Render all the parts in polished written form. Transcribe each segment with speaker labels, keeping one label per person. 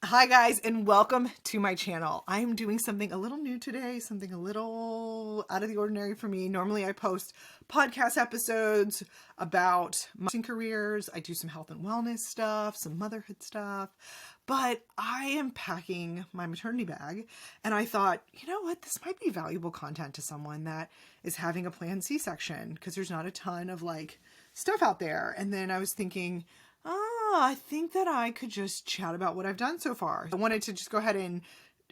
Speaker 1: Hi guys, and welcome to my channel. I'm doing something a little new today, something a little out of the ordinary for me. Normally I post podcast episodes about my careers. I do some health and wellness stuff, some motherhood stuff, but I am packing my maternity bag and I thought, you know what, this might be valuable content to someone that is having a planned C-section because there's not a ton of like stuff out there. And then I was thinking, I think that I could just chat about what I've done so far. I wanted to just go ahead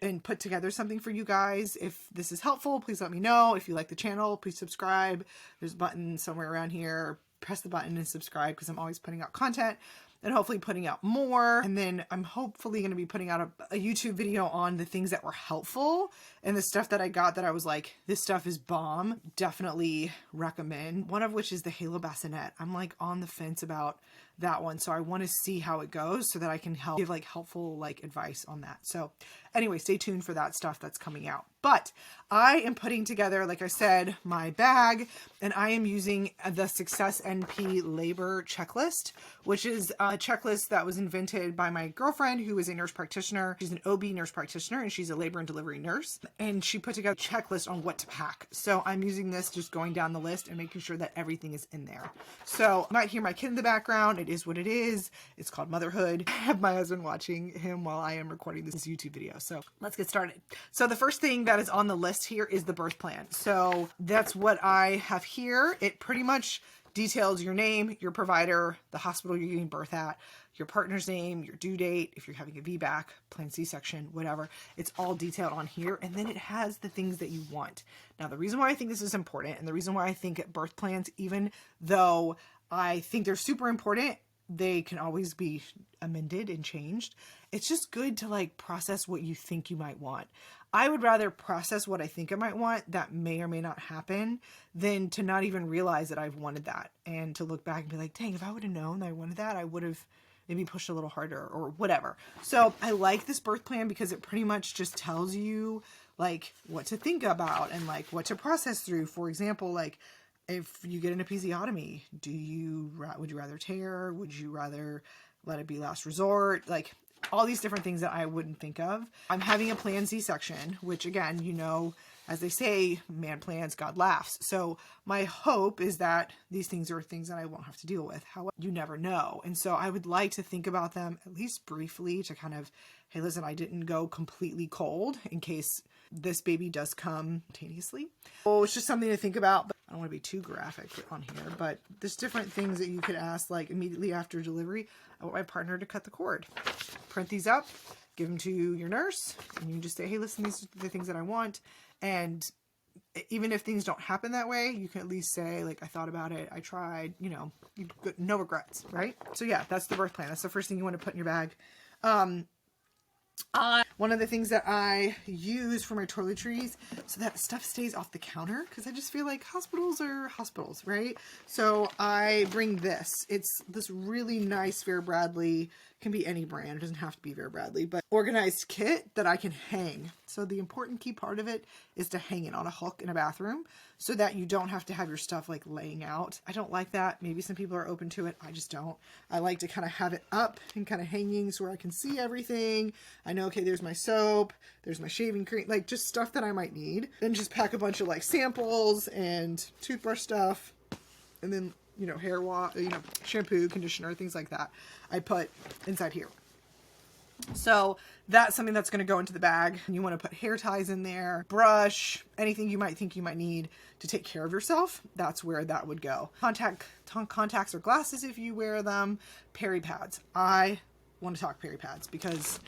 Speaker 1: and put together something for you guys. If this is helpful, please let me know. If you like the channel, please subscribe. There's a button somewhere around here. Press the button and subscribe because I'm always putting out content and hopefully putting out more. And then I'm hopefully going to be putting out a YouTube video on the things that were helpful and the stuff that I got that I was like, this stuff is bomb. Definitely recommend. One of which is the Halo Bassinet. I'm like on the fence about that one. So I want to see how it goes so that I can give like helpful like advice on that. So anyway, stay tuned for that stuff that's coming out. But I am putting together, like I said, my bag, and I am using the Success NP Labor Checklist, which is a checklist that was invented by my girlfriend who is a nurse practitioner. She's an OB nurse practitioner and she's a labor and delivery nurse. And she put together a checklist on what to pack. So I'm using this, just going down the list and making sure that everything is in there. So you might hear my kid in the background. It is what it is. It's called motherhood. I have my husband watching him while I am recording this YouTube video. So let's get started. So the first thing that is on the list here is the birth plan. So that's what I have here. It pretty much details your name, your provider, the hospital you're giving birth at, your partner's name, your due date, if you're having a VBAC, planned C-section, whatever. It's all detailed on here. And then it has the things that you want. Now, the reason why I think this is important and the reason why I think birth plans, even though I think they're super important, they can always be amended and changed. It's just good to like process what you think you might want. I would rather process what I think I might want that may or may not happen than to not even realize that I've wanted that and to look back and be like, dang, if I would have known I wanted that, I would have maybe pushed a little harder or whatever. So I like this birth plan because it pretty much just tells you like what to think about and like what to process through. For example, like if you get an episiotomy, would you rather tear? Would you rather let it be last resort? Like all these different things that I wouldn't think of. I'm having a planned C-section, which again, you know, as they say, man plans, God laughs. So my hope is that these things are things that I won't have to deal with. However, you never know. And so I would like to think about them at least briefly to kind of, hey, listen, I didn't go completely cold in case this baby does come spontaneously. Oh, it's just something to think about. But I don't want to be too graphic on here, but there's different things that you could ask, like immediately after delivery, I want my partner to cut the cord. Print these up, give them to your nurse, and you just say, hey, listen, these are the things that I want. And even if things don't happen that way, you can at least say, like, I thought about it, I tried, you know, no regrets, right? So yeah, that's the birth plan. That's the first thing you want to put in your bag. One of the things that I use for my toiletries so that stuff stays off the counter, because I just feel like hospitals are hospitals, right? So I bring this. It's this really nice Vera Bradley, can be any brand, it doesn't have to be Vera Bradley, but organized kit that I can hang. So the important key part of it is to hang it on a hook in a bathroom so that you don't have to have your stuff like laying out. I don't like that. Maybe some people are open to it. I just don't. I like to kind of have it up and kind of hanging so where I can see everything. I know, okay, there's my soap, there's my shaving cream, like just stuff that I might need. Then just pack a bunch of like samples and toothbrush stuff, and then, you know, hair wash, you know, shampoo, conditioner, things like that I put inside here. So that's something that's going to go into the bag. You want to put hair ties in there, brush, anything you might think you might need to take care of yourself. That's where that would go. Contacts or glasses if you wear them. Peri pads. I want to talk peri pads because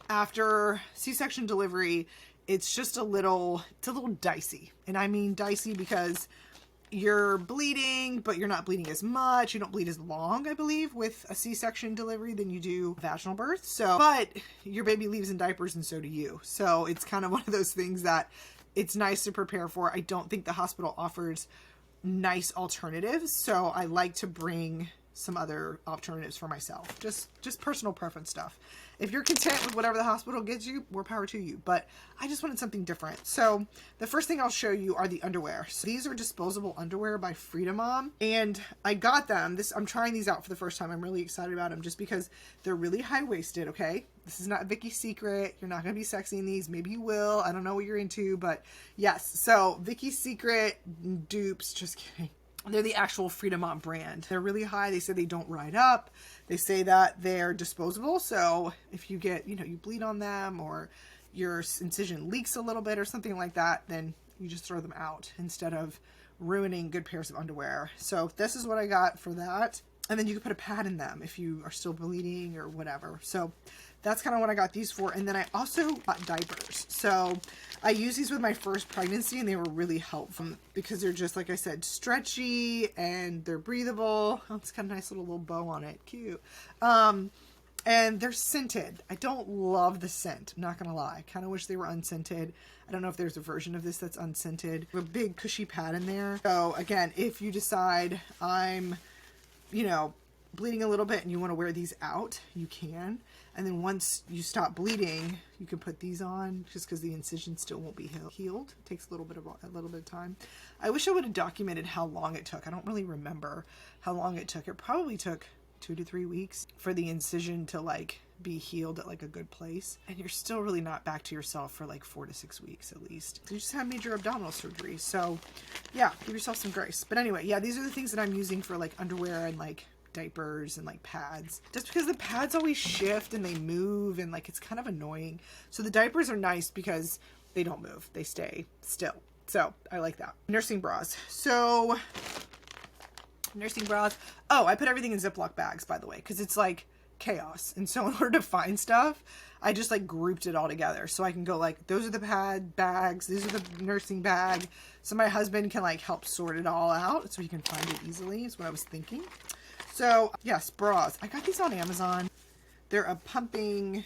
Speaker 1: after C-section delivery, it's just a little dicey. And I mean dicey because you're bleeding, but you're not bleeding as much. You don't bleed as long, I believe, with a C-section delivery than you do vaginal birth. So, but your baby leaves in diapers and so do you. So it's kind of one of those things that it's nice to prepare for. I don't think the hospital offers nice alternatives. So I like to bring some other alternatives for myself. Just personal preference stuff. If you're content with whatever the hospital gives you, more power to you. But I just wanted something different. So the first thing I'll show you are the underwear. So these are disposable underwear by Freedom Mom. And I got them. I'm trying these out for the first time. I'm really excited about them just because they're really high-waisted, okay? This is not Vicky's Secret. You're not going to be sexy in these. Maybe you will. I don't know what you're into, but yes. So Vicky's Secret dupes, just kidding. They're the actual Freedom Mom brand. They're really high. They say they don't ride up. They say that they're disposable. So if you get, you bleed on them or your incision leaks a little bit or something like that, then you just throw them out instead of ruining good pairs of underwear. So this is what I got for that. And then you can put a pad in them if you are still bleeding or whatever. So that's kind of what I got these for. And then I also got diapers. So I used these with my first pregnancy and they were really helpful because they're just, like I said, stretchy and they're breathable. Oh, it's got a nice little bow on it. Cute. And they're scented. I don't love the scent. I'm not going to lie. I kind of wish they were unscented. I don't know if there's a version of this that's unscented. A big cushy pad in there. So again, if you decide I'm, bleeding a little bit and you want to wear these out, you can. And then once you stop bleeding, you can put these on just because the incision still won't be healed. It takes a little bit of time. I wish I would have documented how long it took. I don't really remember how long it took. It probably took 2 to 3 weeks for the incision to be healed at a good place. And you're still really not back to yourself for 4 to 6 weeks at least. You just had major abdominal surgery. So yeah, give yourself some grace. But anyway, yeah, these are the things that I'm using for underwear and diapers and pads, just because the pads always shift and they move and it's kind of annoying. So the diapers are nice because they don't move, they stay still. So I like that. Nursing bras. So nursing bras. Oh, I put everything in Ziploc bags, by the way, because it's chaos. And so in order to find stuff, I just grouped it all together. So I can go those are the pad bags, these are the nursing bag. So my husband can help sort it all out so he can find it easily, is what I was thinking. So yes, bras. I got these on Amazon. They're a pumping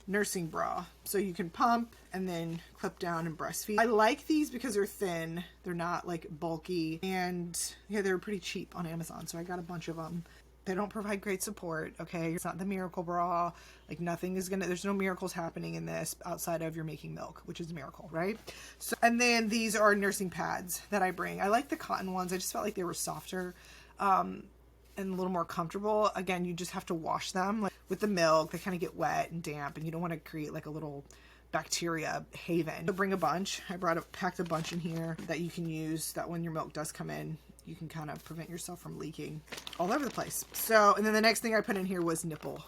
Speaker 1: nursing bra. So you can pump and then clip down and breastfeed. I like these because they're thin. They're not bulky. And yeah, they're pretty cheap on Amazon. So I got a bunch of them. They don't provide great support, okay? It's not the miracle bra. Nothing is there's no miracles happening in this outside of you're making milk, which is a miracle, right? So, and then these are nursing pads that I bring. I like the cotton ones. I just felt like they were softer. And a little more comfortable. Again, you just have to wash them with the milk. They kind of get wet and damp and you don't want to create a little bacteria haven. So bring a bunch. I packed a bunch in here that you can use, that when your milk does come in, you can kind of prevent yourself from leaking all over the place. So, and then the next thing I put in here was nipple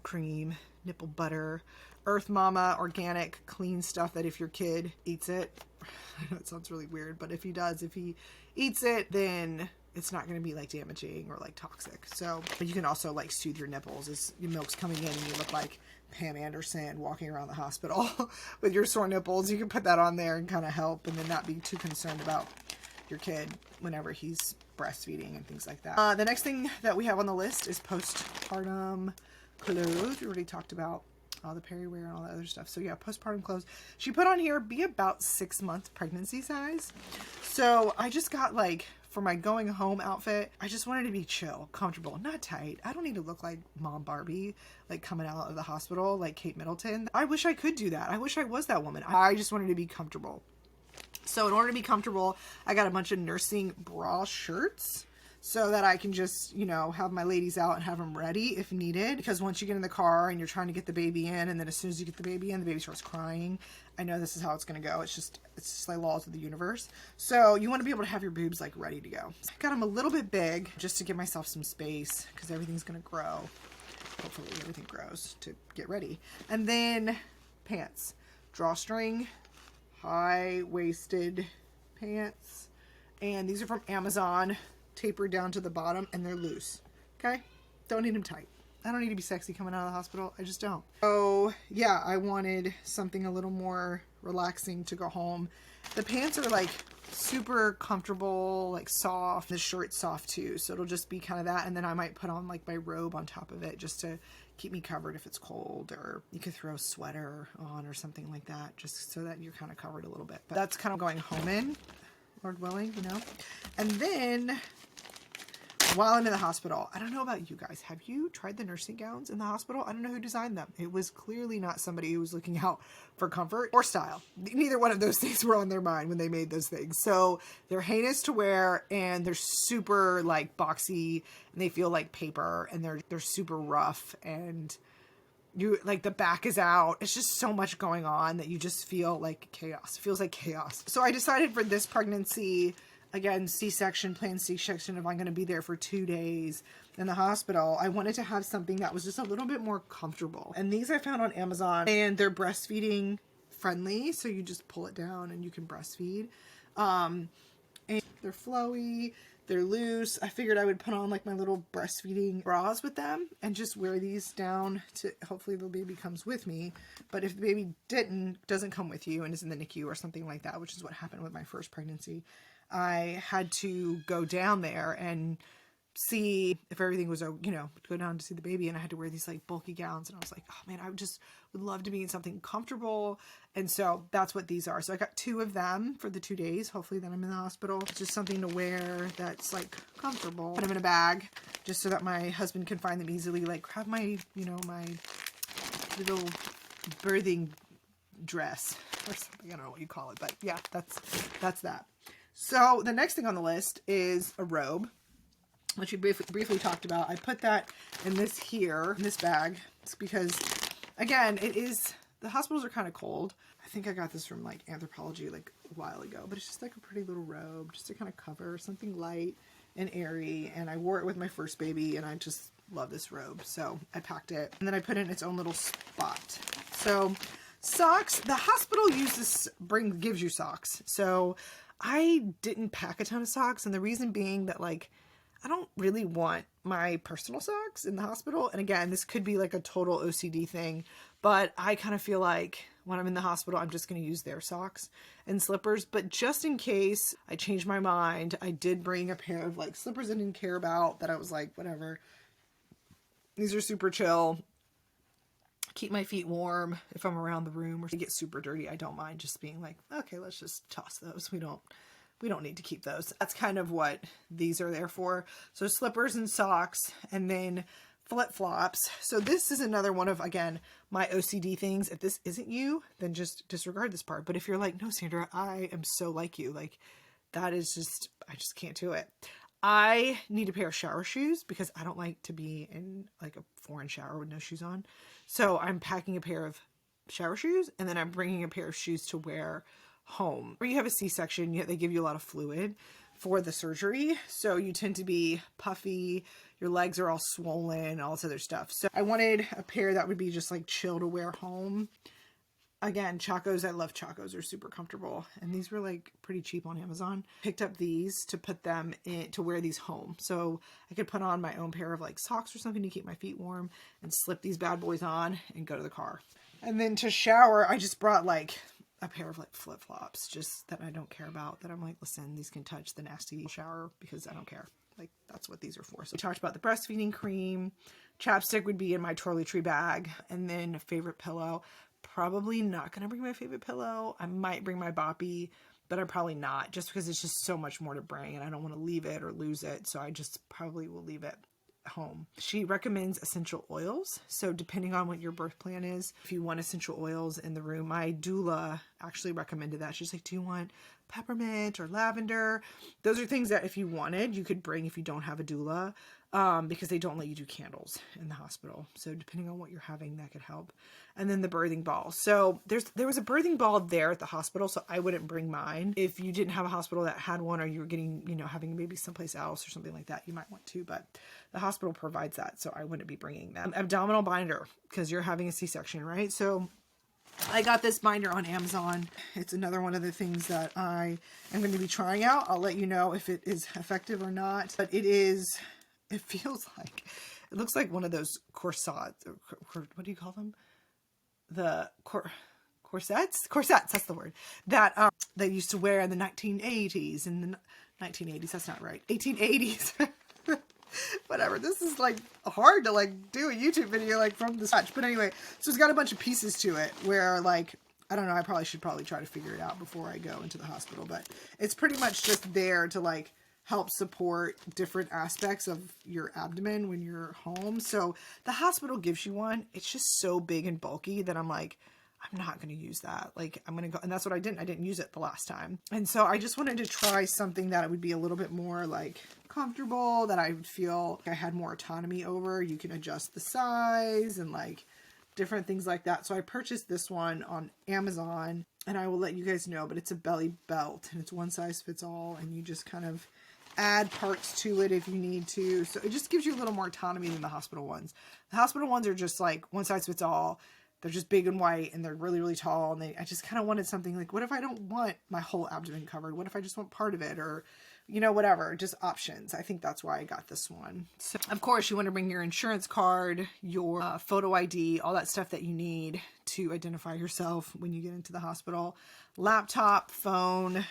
Speaker 1: cream, nipple butter, Earth Mama, organic, clean stuff that if your kid eats it, I know it sounds really weird, but if he eats it, then it's not going to be damaging or toxic. So, but you can also soothe your nipples as your milk's coming in and you look like Pam Anderson walking around the hospital with your sore nipples. You can put that on there and kind of help and then not be too concerned about your kid whenever he's breastfeeding and things like that. The next thing that we have on the list is postpartum clothes. We already talked about all the periwear and all that other stuff. So yeah, postpartum clothes. She put on here, be about 6-month pregnancy size. So I just got for my going home outfit, I just wanted to be chill, comfortable, not tight. I don't need to look like Mom Barbie, coming out of the hospital like Kate Middleton. I wish I could do that. I wish I was that woman. I just wanted to be comfortable. So in order to be comfortable, I got a bunch of nursing bra shirts so that I can just, have my ladies out and have them ready if needed. Because once you get in the car and you're trying to get the baby in, and then as soon as you get the baby in, the baby starts crying. I know this is how it's going to go. It's just laws of the universe. So you want to be able to have your boobs ready to go. I got them a little bit big just to give myself some space because everything's going to grow. Hopefully everything grows to get ready. And then pants, drawstring, high-waisted pants, and these are from Amazon, tapered down to the bottom, and they're loose. Okay, don't need them tight. I don't need to be sexy coming out of the hospital. I just don't. So yeah, I wanted something a little more relaxing to go home. The pants are super comfortable, soft. The shirt's soft too, so it'll just be kind of that. And then I might put on my robe on top of it just to keep me covered if it's cold, or you could throw a sweater on or something like that, just so that you're kind of covered a little bit. But that's kind of going home in, Lord willing, And then while I'm in the hospital, I don't know about you guys. Have you tried the nursing gowns in the hospital? I don't know who designed them. It was clearly not somebody who was looking out for comfort or style. Neither one of those things were on their mind when they made those things. So they're heinous to wear, and they're super like boxy, and they feel like paper, and they're super rough, and you like the back is out. It's just so much going on that you just feel like chaos. It feels like chaos. So I decided for this pregnancy, again, C-section, planned C-section, if I'm going to be there for 2 days in the hospital, I wanted to have something that was just a little bit more comfortable. And these I found on Amazon, and they're breastfeeding friendly. So you just pull it down and you can breastfeed. And they're flowy. They're loose. I figured I would put on like my little breastfeeding bras with them and just wear these down to, hopefully the baby comes with me. But if the baby doesn't come with you and is in the NICU or something like that, which is what happened with my first pregnancy, I had to go down there and see if everything was, you know, go down to see the baby, and I had to wear these like bulky gowns, and I was like, oh man, I would love to be in something comfortable. And so that's what these are. So I got 2 of them for the 2 days. Hopefully then I'm in the hospital. It's just something to wear that's like comfortable. Put them in a bag just so that my husband can find them easily. Like have my, you know, my little birthing dress or something. I don't know what you call it, but yeah, that's that. So the next thing on the list is a robe, which we briefly talked about. I put that in this bag. It's because, again, the hospitals are kind of cold. I think I got this from like Anthropologie like a while ago, but it's just like a pretty little robe just to kind of cover something light and airy. And I wore it with my first baby, and I just love this robe. So I packed it, and then I put it in its own little spot. So socks, the hospital gives you socks. So I didn't pack a ton of socks, and the reason being that like I don't really want my personal socks in the hospital. And again, this could be like a total OCD thing, but I kind of feel like when I'm in the hospital, I'm just going to use their socks and slippers. But just in case I change my mind, I did bring a pair of like slippers I didn't care about, that I was like, whatever. These are super chill. Keep my feet warm if I'm around the room, or if they get super dirty, I don't mind just being like, okay, let's just toss those. We don't need to keep those. That's kind of what these are there for. So slippers and socks, and then flip-flops. So this is another one of, again, my OCD things. If this isn't you, then just disregard this part. But if you're like, no, Sandra, I am so like you, like that is just, I just can't do it. I need a pair of shower shoes because I don't like to be in like a foreign shower with no shoes on. So I'm packing a pair of shower shoes, and then I'm bringing a pair of shoes to wear home. Or you have a C-section, yet they give you a lot of fluid for the surgery, so you tend to be puffy, your legs are all swollen, all this other stuff. So I wanted a pair that would be just like chill to wear home. Again, Chacos, I love Chacos, they're super comfortable, and these were like pretty cheap on Amazon. Picked up these to put them in, to wear these home, so I could put on my own pair of like socks or something to keep my feet warm, and slip these bad boys on and go to the car. And then to shower, I just brought like a pair of like flip-flops, just that I don't care about, that I'm like, listen, these can touch the nasty shower because I don't care. Like, that's what these are for. So we talked about the breastfeeding cream. Chapstick would be in my toiletry bag. And then a favorite pillow. Probably not going to bring my favorite pillow. I might bring my boppy, but I'm probably not, just because it's just so much more to bring, and I don't want to leave it or lose it. So I just probably will leave it home. She recommends essential oils. So depending on what your birth plan is, if you want essential oils in the room, my doula actually recommended that. She's like, do you want peppermint or lavender? Those are things that if you wanted, you could bring if you don't have a doula, because they don't let you do candles in the hospital. So depending on what you're having, that could help. And then the birthing ball. So there was a birthing ball there at the hospital, so I wouldn't bring mine. If you didn't have a hospital that had one, or you were getting, having maybe someplace else or something like that, you might want to, but the hospital provides that, so I wouldn't be bringing that. Abdominal binder, because you're having a C-section, right? So I got this binder on Amazon. It's another one of the things that I am going to be trying out. I'll let you know if it is effective or not, but it feels like, it looks like one of those corsets, or what do you call them? The corsets, that's the word, that they used to wear in the 1980s, in the 1980s, that's not right, 1880s. Whatever, this is like hard to like do a YouTube video like from the scratch, but anyway, so it's got a bunch of pieces to it where like, I don't know, I should probably try to figure it out before I go into the hospital, but it's pretty much just there to like help support different aspects of your abdomen when you're home. So the hospital gives you one. It's just so big and bulky that I'm like, I'm not going to use that. Like, I'm going to go, and that's what I didn't use it the last time. And so I just wanted to try something that would be a little bit more like comfortable, that I would feel like I had more autonomy over. You can adjust the size and like different things like that. So I purchased this one on Amazon, and I will let you guys know, but it's a belly belt and it's one size fits all, and you just kind of add parts to it if you need to. So it just gives you a little more autonomy than the hospital ones. The hospital ones are just like one size fits all. They're just big and white, and they're really, really tall. And I just kind of wanted something like, what if I don't want my whole abdomen covered? What if I just want part of it, or, you know, whatever, just options. I think that's why I got this one. So of course you want to bring your insurance card, your photo ID, all that stuff that you need to identify yourself when you get into the hospital. Laptop, phone,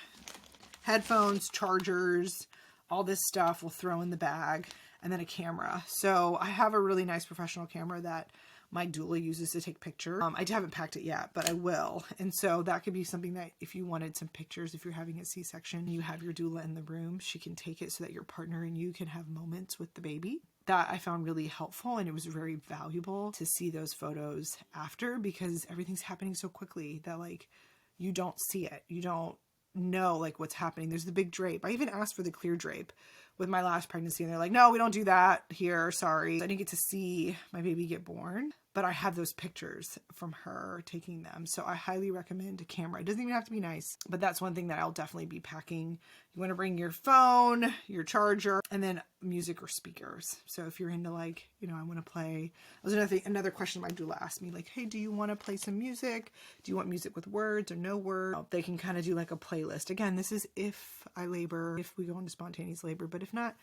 Speaker 1: headphones, chargers, all this stuff we'll throw in the bag, and then a camera. So I have a really nice professional camera that my doula uses to take pictures. I haven't packed it yet, but I will. And so that could be something that if you wanted some pictures, if you're having a C-section, you have your doula in the room, she can take it so that your partner and you can have moments with the baby. That I found really helpful, and it was very valuable to see those photos after, because everything's happening so quickly that like you don't see it. You don't know like what's happening. There's the big drape. I even asked for the clear drape with my last pregnancy, and they're like, no, we don't do that here. Sorry. I didn't get to see my baby get born, but I have those pictures from her taking them. So I highly recommend a camera. It doesn't even have to be nice, but that's one thing that I'll definitely be packing. You want to bring your phone, your charger, and then music or speakers. So if you're into like, you know, I want to play, that was another question my doula asked me, like, hey, do you want to play some music? Do you want music with words or no words? They can kind of do like a playlist. Again, this is if I labor, if we go into spontaneous labor, but if not,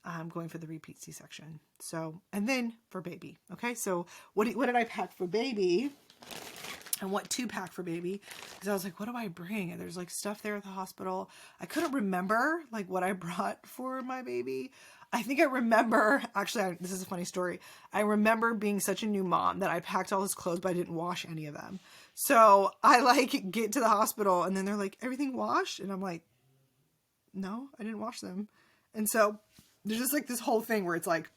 Speaker 1: I'm going for the repeat C-section. So, and then for baby. Okay. So what did I pack for baby? And what to pack for baby? Because I was like, what do I bring? And there's like stuff there at the hospital. I couldn't remember like what I brought for my baby. I think I remember, actually, this is a funny story. I remember being such a new mom that I packed all his clothes, but I didn't wash any of them. So I like get to the hospital, and then they're like, everything washed? And I'm like, no, I didn't wash them. And so there's just like this whole thing where it's like,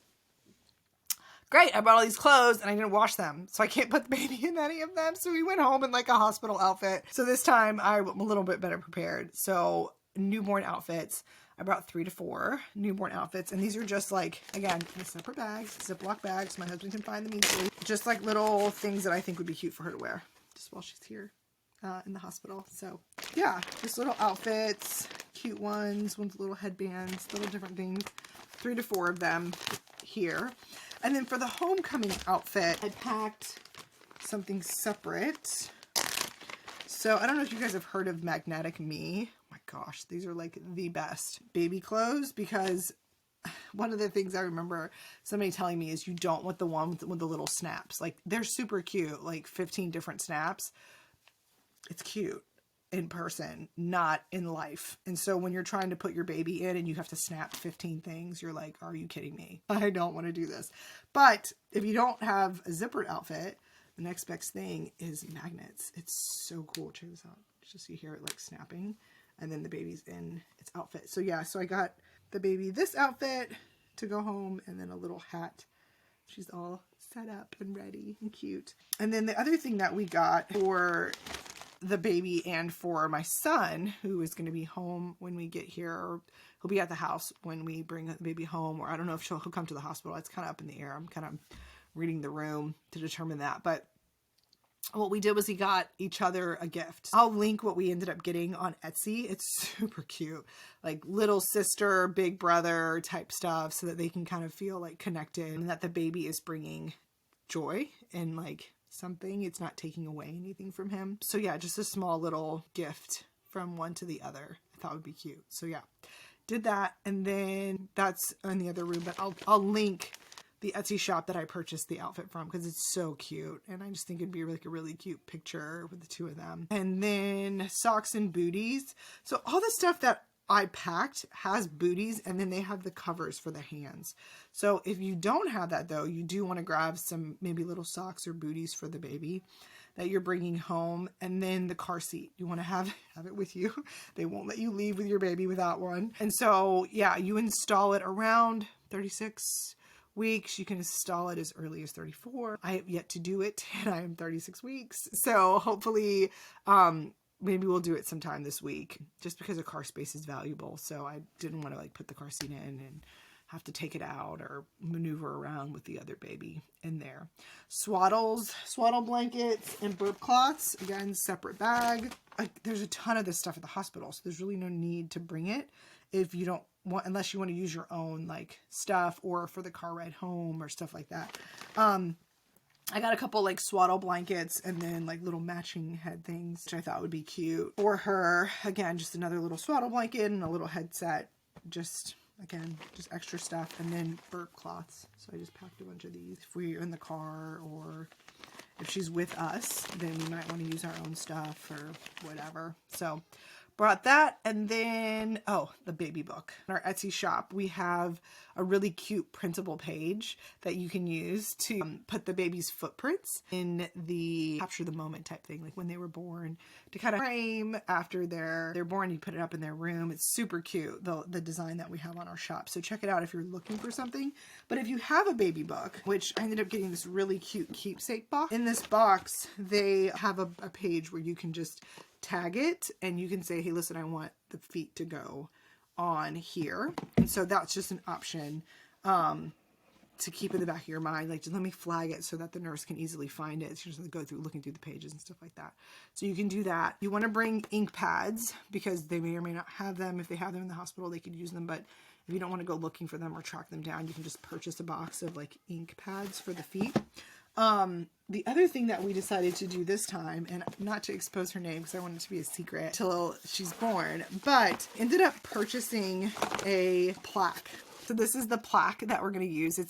Speaker 1: great, I bought all these clothes and I didn't wash them, so I can't put the baby in any of them. So we went home in like a hospital outfit. So this time I'm a little bit better prepared. So newborn outfits. I brought 3 to 4 newborn outfits, and these are just like, again, in separate bags, Ziploc bags. My husband can find them easily. Just like little things that I think would be cute for her to wear just while she's here in the hospital. So yeah, just little outfits, cute ones with little headbands, little different things. 3 to 4 of them here. And then for the homecoming outfit, I packed something separate. So I don't know if you guys have heard of Magnetic Me. Oh my gosh, these are like the best baby clothes, because one of the things I remember somebody telling me is you don't want the one with the little snaps. Like, they're super cute, like 15 different snaps. It's cute in person, not in life. And so when you're trying to put your baby in and you have to snap 15 things, you're like, are you kidding me? I don't want to do this. But if you don't have a zippered outfit, the next best thing is magnets. It's so cool. Check this out. Just you hear it like snapping, and then the baby's in its outfit. So yeah, so I got the baby this outfit to go home, and then a little hat. She's all set up and ready and cute. And then the other thing that we got for the baby and for my son, who is going to be home when we get here, or he'll be at the house when we bring the baby home, or I don't know if he'll come to the hospital. It's kind of up in the air. I'm kind of reading the room to determine that. But what we did was he got each other a gift. I'll link what we ended up getting on Etsy. It's super cute, like little sister, big brother type stuff, so that they can kind of feel like connected, and that the baby is bringing joy and like something. It's not taking away anything from him. So yeah, just a small little gift from one to the other. I thought would be cute. So yeah, did that. And then that's in the other room, but I'll link the Etsy shop that I purchased the outfit from, because it's so cute. And I just think it'd be like a really cute picture with the two of them. And then socks and booties. So all the stuff that I packed has booties, and then they have the covers for the hands. So if you don't have that though, you do want to grab some maybe little socks or booties for the baby that you're bringing home. And then the car seat, you want to have it with you. They won't let you leave with your baby without one. And so yeah, you install it around 36 weeks. You can install it as early as 34. I have yet to do it, and I am 36 weeks. So hopefully, maybe we'll do it sometime this week, just because a car space is valuable. So I didn't want to like put the car seat in and have to take it out or maneuver around with the other baby in there. Swaddle blankets and burp cloths, again, separate bag. There's a ton of this stuff at the hospital, so there's really no need to bring it if you don't want, unless you want to use your own like stuff or for the car ride home or stuff like that. I got a couple like swaddle blankets and then like little matching head things, which I thought would be cute for her. Again, just another little swaddle blanket and a little headset, just extra stuff, and then burp cloths. So I just packed a bunch of these. If we're in the car or if she's with us, then we might want to use our own stuff or whatever. So brought that, and then, oh, the baby book. In our Etsy shop, we have a really cute printable page that you can use to put the baby's footprints in the capture the moment type thing, like when they were born, to kind of frame after they're born. You put it up in their room. It's super cute, the design that we have on our shop. So check it out if you're looking for something. But if you have a baby book, which I ended up getting this really cute keepsake box. In this box, they have a page where you can just tag it, and you can say, hey, listen, I want the feet to go on here. And so that's just an option to keep in the back of your mind, like, just let me flag it so that the nurse can easily find it. She doesn't go through looking through the pages and stuff like that. So you can do that. You want to bring ink pads because they may or may not have them. If they have them in the hospital, they could use them, but if you don't want to go looking for them or track them down, you can just purchase a box of like ink pads for the feet. The other thing that we decided to do this time, and not to expose her name because I want it to be a secret till she's born, but ended up purchasing a plaque. So this is the plaque that we're going to use.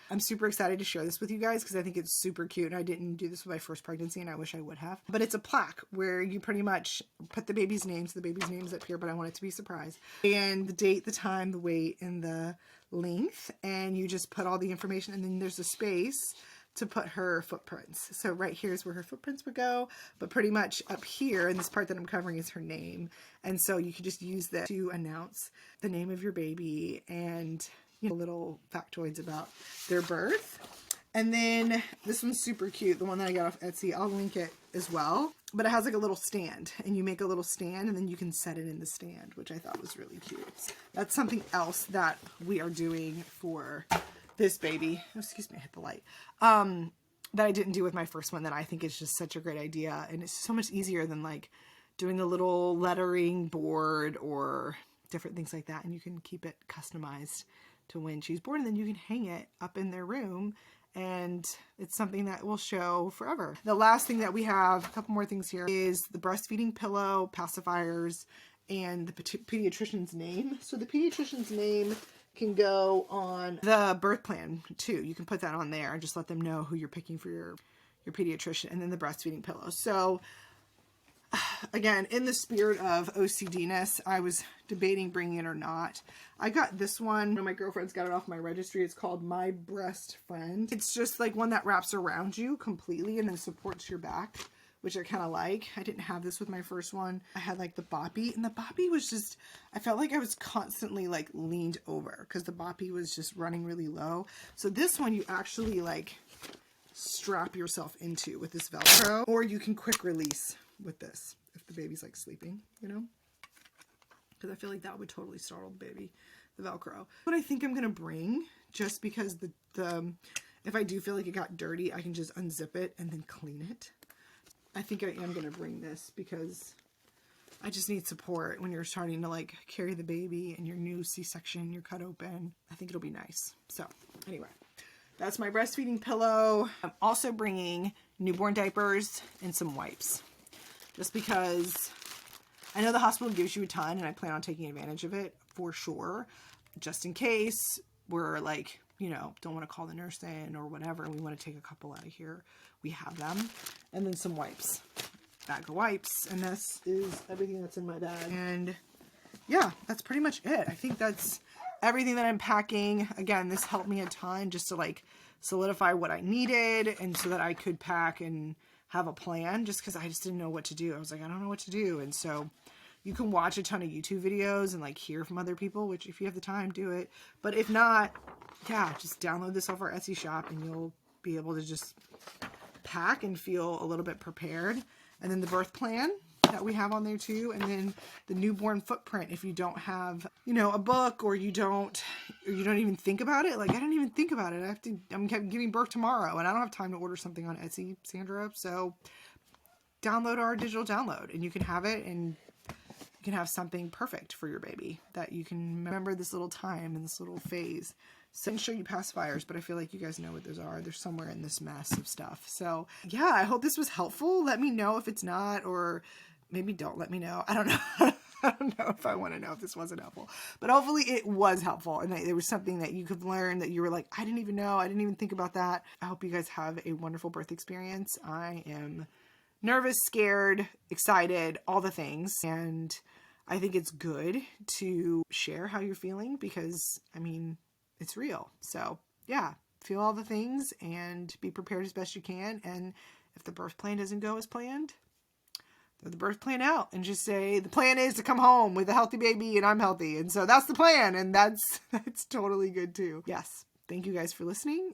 Speaker 1: I'm super excited to share this with you guys because I think it's super cute. And I didn't do this with my first pregnancy, and I wish I would have. But it's a plaque where you pretty much put the baby's names. The baby's name's up here, but I want it to be a surprise. And the date, the time, the weight, and the length. And you just put all the information, and then there's a space to put her footprints. So right here is where her footprints would go, but pretty much up here in this part that I'm covering is her name. And so you could just use that to announce the name of your baby and, you know, little factoids about their birth. And then this one's super cute, the one that I got off Etsy. I'll link it as well. But it has like a little stand, and you make a little stand, and then you can set it in the stand, which I thought was really cute. That's something else that we are doing for this baby. Oh, excuse me, I hit the light. That I didn't do with my first one, that I think is just such a great idea. And it's so much easier than like doing a little lettering board or different things like that. And you can keep it customized to when she's born, and then you can hang it up in their room, and it's something that will show forever. The last thing that we have, a couple more things here, is the breastfeeding pillow, pacifiers, and the pediatrician's name. So the pediatrician's name can go on the birth plan too. You can put that on there and just let them know who you're picking for your pediatrician, and then the breastfeeding pillow. So again, in the spirit of OCD-ness, I was debating bringing it or not. I got this one. One of my girlfriends got it off my registry. It's called My Breast Friend. It's just like one that wraps around you completely and then supports your back, which I kind of like. I didn't have this with my first one. I had like the boppy, and the boppy was just, I felt like I was constantly like leaned over because the boppy was just running really low. So this one you actually like strap yourself into with this Velcro, or you can quick release with this if the baby's like sleeping, you know, because I feel like that would totally startle the baby, the Velcro. What I think I'm going to bring, just because if I do feel like it got dirty, I can just unzip it and then clean it. I think I am going to bring this because I just need support when you're starting to like carry the baby and your new C-section, you're cut open. I think it'll be nice. So anyway, that's my breastfeeding pillow. I'm also bringing newborn diapers and some wipes, just because I know the hospital gives you a ton, and I plan on taking advantage of it for sure, just in case we're like, you know, don't want to call the nurse in or whatever, and we want to take a couple out of here. We have them. And then some wipes. Bag of wipes. And this is everything that's in my bag. And yeah, that's pretty much it. I think that's everything that I'm packing. Again, this helped me a ton just to like solidify what I needed and so that I could pack and have a plan, just because I just didn't know what to do. I was like, I don't know what to do. And so you can watch a ton of YouTube videos and like hear from other people, which if you have the time, do it. But if not, yeah, just download this off our Etsy shop and you'll be able to just pack and feel a little bit prepared. And then the birth plan that we have on there too, and then the newborn footprint if you don't have, you know, a book, or you don't even think about it. Like, I didn't even think about it. I'm giving birth tomorrow and I don't have time to order something on Etsy, Sandra. So download our digital download and you can have it, and you can have something perfect for your baby that you can remember this little time and this little phase. So I can show you pacifiers, but I feel like you guys know what those are. They're somewhere in this mess of stuff. So yeah, I hope this was helpful. Let me know if it's not, or maybe don't let me know. I don't know. I don't know if I want to know if this wasn't helpful, but hopefully it was helpful. And there was something that you could learn that you were like, I didn't even know. I didn't even think about that. I hope you guys have a wonderful birth experience. I am nervous, scared, excited, all the things. And I think it's good to share how you're feeling because, I mean, it's real. So yeah, feel all the things and be prepared as best you can. And if the birth plan doesn't go as planned, throw the birth plan out and just say, the plan is to come home with a healthy baby and I'm healthy. And so that's the plan. And that's totally good too. Yes. Thank you guys for listening.